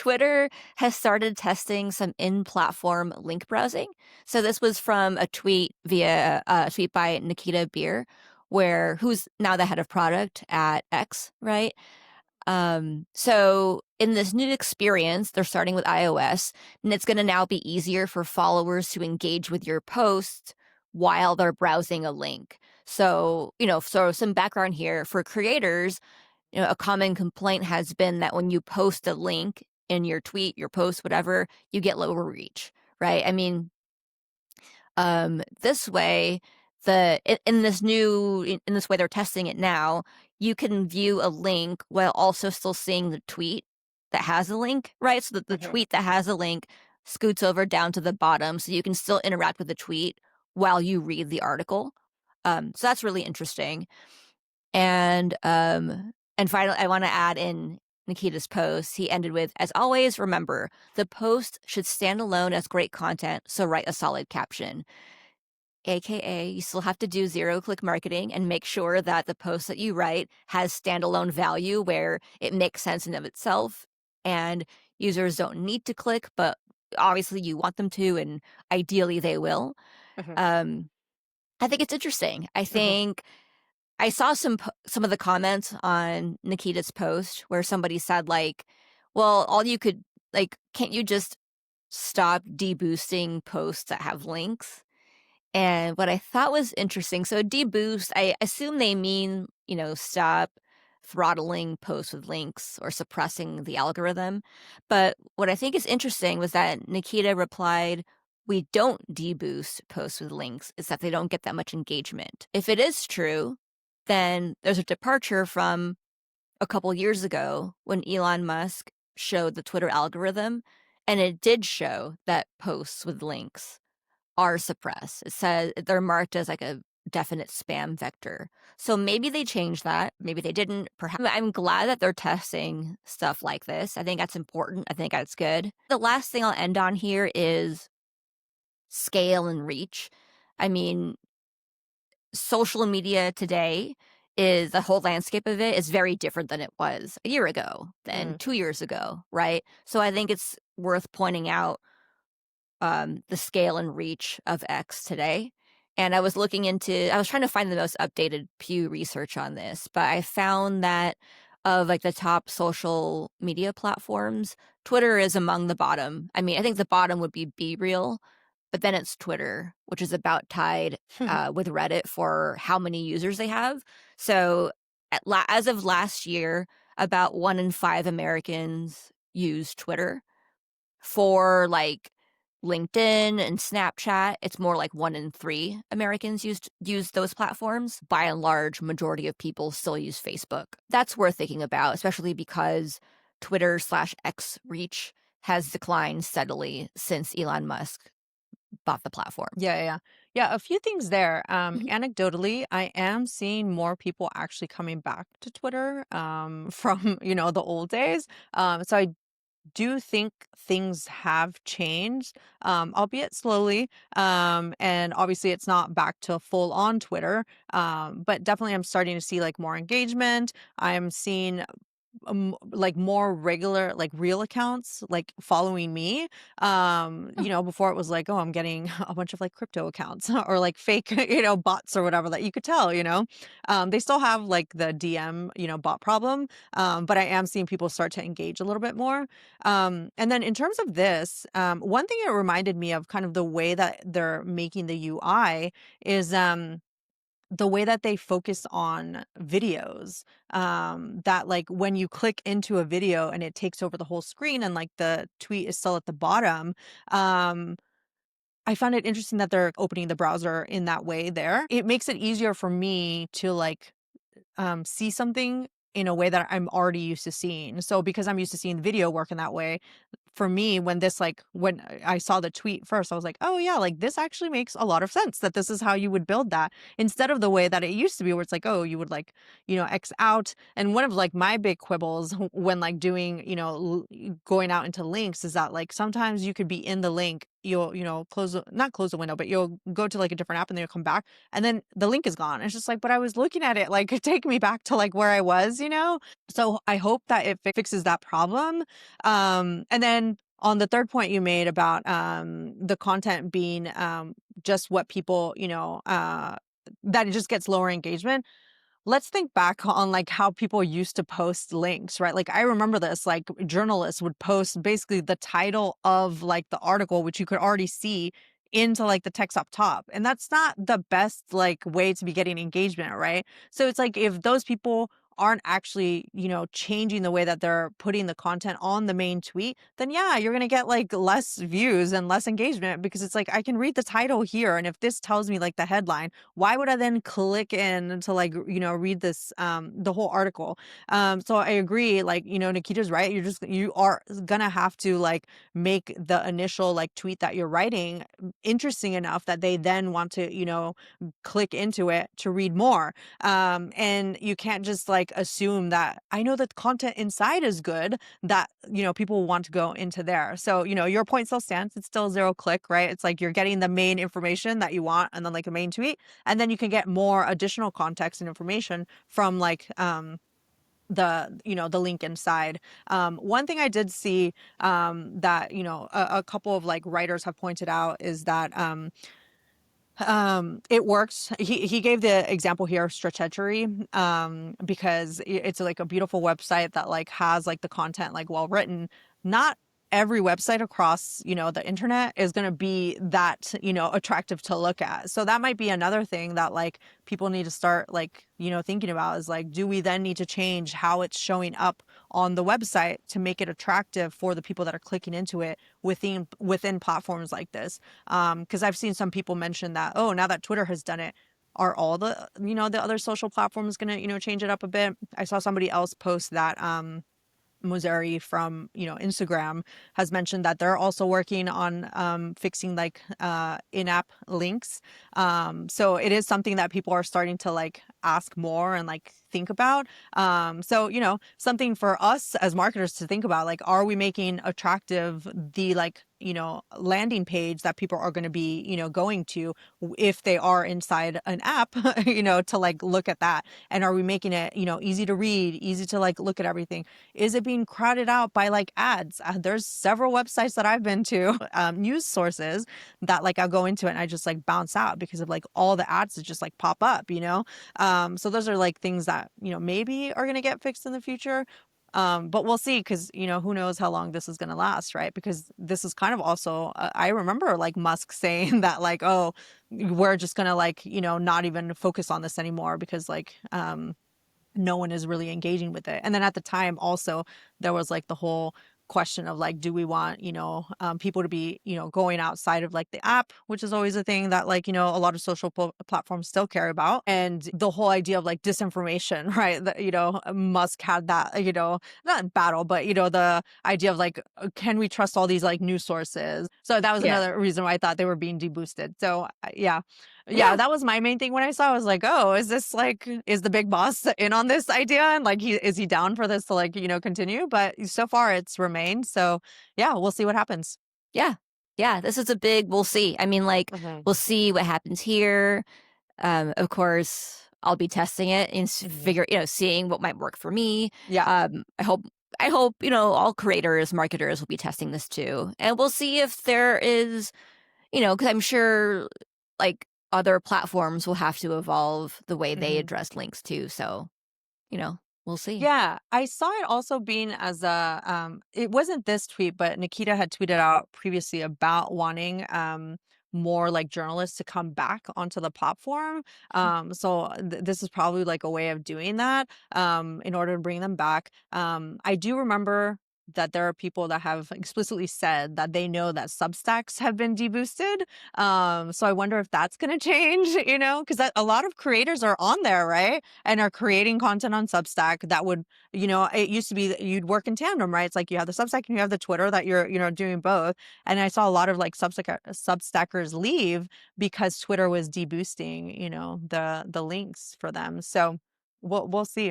Twitter has started testing some in-platform link browsing. So this was from a tweet via a tweet by Nikita Beer, who's now the head of product at X, right? So in this new experience, they're starting with iOS, and it's going to now be easier for followers to engage with your posts while they're browsing a link. So, so some background here for creators, a common complaint has been that when you post a link in your tweet, your post, whatever, you get lower reach, right? I mean, this way, in this way they're testing it now, you can view a link while also still seeing the tweet that has a link, right? So that the Mhm. tweet that has a link scoots over down to the bottom, so you can still interact with the tweet while you read the article. So that's really interesting. And finally, I want to add in Nikita's post. He ended with, "As always, remember, the post should stand alone as great content, so write a solid caption." AKA, you still have to do zero-click marketing and make sure that the post that you write has standalone value where it makes sense in of itself, and users don't need to click, but obviously you want them to, and ideally they will. Mhm. Um, I think it's interesting. I Mhm. think I saw some of the comments on Nikita's post where somebody said like, "Well, all you could like, can't you just stop deboosting posts that have links?" And what I thought was interesting, so deboost, I assume they mean, stop throttling posts with links or suppressing the algorithm. But what I think is interesting was that Nikita replied, "We don't deboost posts with links, it's that they don't get that much engagement." If it is true, then there's a departure from a couple years ago when Elon Musk showed the Twitter algorithm, and it did show that posts with links are suppressed. It says they're marked as like a definite spam vector. So maybe they changed that. Maybe they didn't. Perhaps I'm glad that they're testing stuff like this. I think that's important. I think that's good. The last thing I'll end on here is scale and reach. I mean, social media today is the whole landscape of it is very different than it was a year ago, than Mm. 2 years ago, right? So I think it's worth pointing out the scale and reach of X today. And I was trying to find the most updated Pew research on this, but I found that of like the top social media platforms, Twitter is among the bottom. I mean, I think the bottom would be Real, but then it's Twitter, which is about tied with Reddit for how many users they have. So as of last year, about 1 in 5 Americans use Twitter. For like LinkedIn and Snapchat, it's more like 1 in 3 Americans use those platforms. By and large, majority of people still use Facebook. That's worth thinking about, especially because Twitter/X reach has declined steadily since Elon Musk bought the platform. Yeah, yeah, yeah. Yeah, a few things there. Mhm. Anecdotally, I am seeing more people actually coming back to Twitter from, the old days. So I do think things have changed, albeit slowly. And obviously, it's not back to full on Twitter, but definitely I'm starting to see like more engagement. I'm seeing like more regular like real accounts like following me. Before it was like, oh, I'm getting a bunch of like crypto accounts or like fake bots or whatever that you could tell. They still have like the DM bot problem, but I am seeing people start to engage a little bit more. And then in terms of this, one thing it reminded me of kind of the way that they're making the UI is the way that they focus on videos, that like when you click into a video and it takes over the whole screen and like the tweet is still at the bottom. I found it interesting that they're opening the browser in that way there. It makes it easier for me to like see something in a way that I'm already used to seeing. So because I'm used to seeing video work in that way, for me, when I saw the tweet first, I was like, oh yeah, like this actually makes a lot of sense that this is how you would build that instead of the way that it used to be, where it's like, oh, you would like, X out. And one of like my big quibbles when like doing, going out into links is that like sometimes you could be in the link you'll, not close the window, but you'll go to like a different app and then you'll come back and then the link is gone. It's just like, but I was looking at it, like take me back to like where I was. So I hope that it fixes that problem. And then on the third point you made about the content being just what people, that it just gets lower engagement. Let's think back on like how people used to post links, right? Like I remember this, like journalists would post basically the title of like the article, which you could already see into like the text up top. And that's not the best like way to be getting engagement, right? So it's like if those people aren't actually, changing the way that they're putting the content on the main tweet, then yeah, you're going to get like less views and less engagement because it's like I can read the title here and if this tells me like the headline, why would I then click in to like, read this, the whole article? So I agree, like, Nikita's right. You are gonna have to like make the initial like tweet that you're writing interesting enough that they then want to, click into it to read more. And you can't just like assume that I know that content inside is good, that, people want to go into there. So, your point still stands. It's still 0 click, right? It's like you're getting the main information that you want and then like a main tweet and then you can get more additional context and information from like the link inside. One thing I did see that a couple of like writers have pointed out is that it works. He gave the example here of Stratechery, because it's like a beautiful website that like has like the content like well written. Not every website across, the internet is going to be that, attractive to look at. So that might be another thing that like people need to start like, thinking about is like, do we then need to change how it's showing up on the website to make it attractive for the people that are clicking into it within platforms like this? Because I've seen some people mention that, oh, now that Twitter has done it, are all the, the other social platforms going to, change it up a bit? I saw somebody else post that, Mozeri from Instagram has mentioned that they're also working on fixing like in-app links. So it is something that people are starting to like ask more and like think about. So something for us as marketers to think about, like, are we making attractive the like landing page that people are going to be going to if they are inside an app, to like look at that, and are we making it easy to read, easy to like look at everything? Is it being crowded out by like ads? There's several websites that I've been to, news sources that like I'll go into it and I just like bounce out because of like all the ads that just like pop up. So those are like things that, maybe are going to get fixed in the future. But we'll see, because, who knows how long this is going to last, right? Because this is kind of also, I remember like Musk saying that like, oh, we're just going to like, not even focus on this anymore because like, no one is really engaging with it. And then at the time also there was like the whole question of like, do we want, people to be, going outside of like the app, which is always a thing that like, a lot of social platforms still care about. And the whole idea of like disinformation, right? That, Musk had that, not in battle, but, the idea of like, can we trust all these like news sources? So that was Yeah. another reason why I thought they were being deboosted. So yeah. Yeah, Yeah. that was my main thing when I saw. I was like, "Oh, is this like is the big boss in on this idea? And like is he down for this to like, continue?" But so far it's remained. So, yeah, we'll see what happens. Yeah. Yeah. This is a big we'll see. I mean, like, Mhm. we'll see what happens here. Of course, I'll be testing it and Mhm. seeing what might work for me. Yeah. I hope, all creators, marketers will be testing this too. And we'll see if there is, because I'm sure like other platforms will have to evolve the way they Mhm. address links too. So, you know, we'll see. Yeah, I saw it also being as a it wasn't this tweet, but Nikita had tweeted out previously about wanting more like journalists to come back onto the platform. So this is probably like a way of doing that in order to bring them back. I do remember that there are people that have explicitly said that they know that substacks have been deboosted. So I wonder if that's going to change, because a lot of creators are on there, right? And are creating content on Substack that would, it used to be that you'd work in tandem, right? It's like you have the Substack and you have the Twitter that you're, doing both. And I saw a lot of like Substackers leave because Twitter was deboosting, the links for them. So we'll see.